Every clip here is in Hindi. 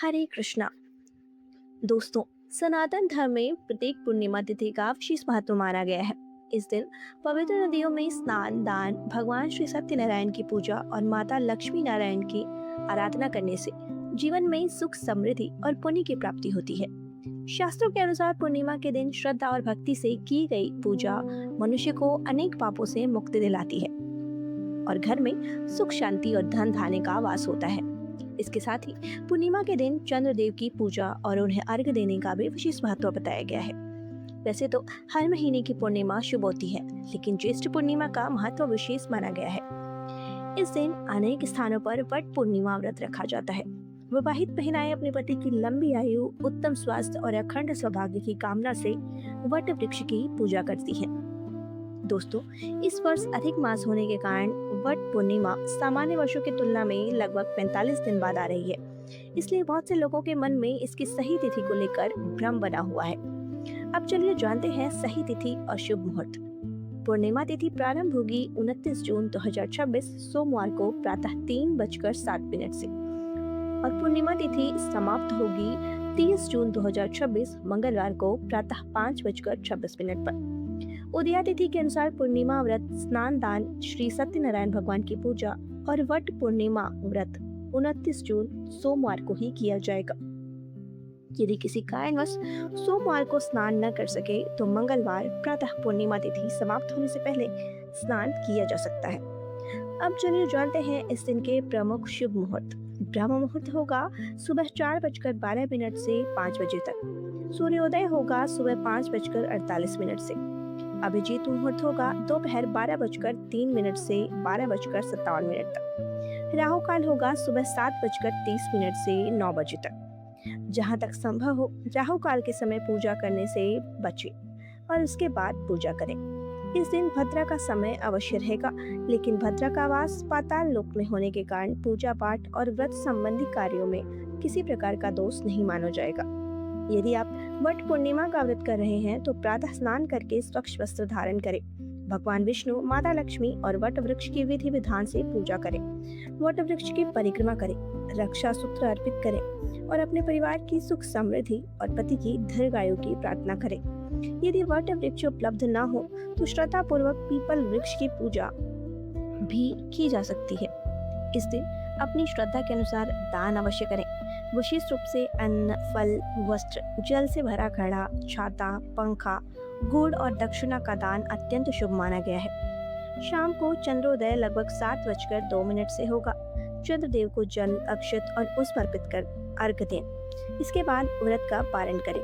हरे कृष्णा। दोस्तों, सनातन धर्म में प्रत्येक पूर्णिमा तिथि का विशेष महत्व माना गया है। इस दिन पवित्र नदियों में स्नान, दान, भगवान श्री सत्यनारायण की पूजा और माता लक्ष्मी नारायण की आराधना करने से जीवन में सुख, समृद्धि और पुण्य की प्राप्ति होती है। शास्त्रों के अनुसार पूर्णिमा के दिन श्रद्धा और भक्ति से की गई पूजा मनुष्य को अनेक पापों से मुक्ति दिलाती है और घर में सुख, शांति और धन धान्य का वास होता है। इसके साथ ही पूर्णिमा के दिन चंद्रदेव की पूजा और उन्हें अर्घ्य देने का भी विशेष महत्व बताया गया है। वैसे तो हर महीने की पूर्णिमा शुभ होती है, लेकिन ज्येष्ठ पूर्णिमा का महत्व विशेष माना गया है। इस दिन अनेक स्थानों पर वट पूर्णिमा व्रत रखा जाता है। विवाहित महिलाएं अपने पति की लंबी आयु, उत्तम स्वास्थ्य और अखंड सौभाग्य की कामना से वट वृक्ष की पूजा करती हैं। दोस्तों, इस वर्ष अधिक मास होने के कारण वट पूर्णिमा सामान्य वर्षों की तुलना में लगभग 45 दिन बाद आ रही है। इसलिए बहुत से लोगों के मन में इसकी सही तिथि को लेकर भ्रम बना हुआ है। अब चलिए जानते हैं सही तिथि और शुभ मुहूर्त। पूर्णिमा तिथि प्रारंभ होगी 29 जून 2026 सोमवार को प्रातः 3:07 से और पूर्णिमा तिथि समाप्त होगी 30 जून 2026 मंगलवार को प्रातः 5:26 पर। उदया तिथि के अनुसार पूर्णिमा व्रत, स्नान, दान, श्री सत्यनारायण भगवान की पूजा और वट पूर्णिमा व्रत 29 जून सोमवार को ही किया जाएगा। यदि किसी कारणवश सोमवार को स्नान न कर सके तो मंगलवार प्रातः पूर्णिमा तिथि समाप्त होने से पहले स्नान किया जा सकता है। अब चलिए जानते हैं इस दिन के प्रमुख शुभ मुहूर्त। ब्रह्म मुहूर्त होगा सुबह 4:12 से 5 बजे तक। सूर्योदय होगा सुबह 5:48 से। अभिजीत मुहूर्त होगा दोपहर 12:03 से 12:57 तक। राहु काल होगा सुबह 7:30 से 9 बजे तक। जहां तक संभव हो राहु काल के समय पूजा करने से बचें और उसके बाद पूजा करें। इस दिन भद्रा का समय अवश्य रहेगा, लेकिन भद्रा का वास पाताल लोक में होने के कारण पूजा पाठ और व्रत संबंधी कार्यों में किसी प्रकार का दोष नहीं माना जाएगा। यदि आप वट पूर्णिमा का व्रत कर रहे हैं तो प्रातः स्नान करके स्वच्छ वस्त्र धारण करें, भगवान विष्णु, माता लक्ष्मी और वट वृक्ष की विधि विधान से पूजा करें, वट वृक्ष की परिक्रमा करें, रक्षा सूत्र अर्पित करें और अपने परिवार की सुख, समृद्धि और पति की दीर्घायु की प्रार्थना करें। यदि वट वृक्ष उपलब्ध न हो तो श्रद्धा पूर्वक पीपल वृक्ष की पूजा भी की जा सकती है। इस दिन अपनी श्रद्धा के अनुसार दान अवश्य करें। विशेष रूप से अन्न, फल, वस्त्र, जल से भरा घड़ा, छाता, पंखा, गुड़ और दक्षिणा का दान अत्यंत शुभ माना गया है। शाम को चंद्रोदय लगभग 7:02 से होगा। चंद्रदेव को जल, अक्षत और पुष्प अर्पित कर अर्घ्य दें। इसके बाद व्रत का पारण करें।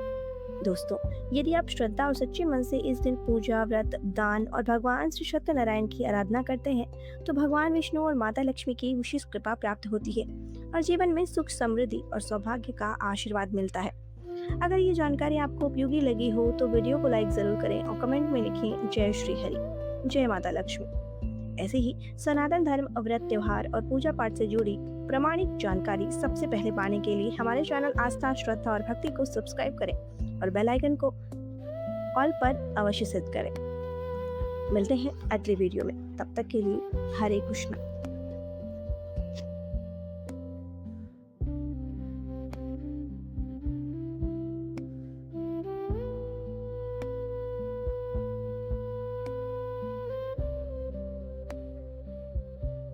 दोस्तों, यदि आप श्रद्धा और सच्चे मन से इस दिन पूजा, व्रत, दान और भगवान श्री सत्यनारायण की आराधना करते हैं तो भगवान विष्णु और माता लक्ष्मी की विशेष कृपा प्राप्त होती है और जीवन में सुख, समृद्धि और सौभाग्य का आशीर्वाद मिलता है। अगर ये जानकारी आपको उपयोगी लगी हो तो वीडियो को लाइक जरूर करें और कमेंट में लिखें जय श्री हरि, जय माता लक्ष्मी। ऐसे ही सनातन धर्म, व्रत, त्योहार और पूजा पाठ से जुड़ी प्रामाणिक जानकारी सबसे पहले पाने के लिए हमारे चैनल आस्था, श्रद्धा और भक्ति को सब्सक्राइब करें और बेल आइकन को ऑल पर अवश्य सेट करें। मिलते हैं अगले वीडियो में, तब तक के लिए हरे कृष्णा।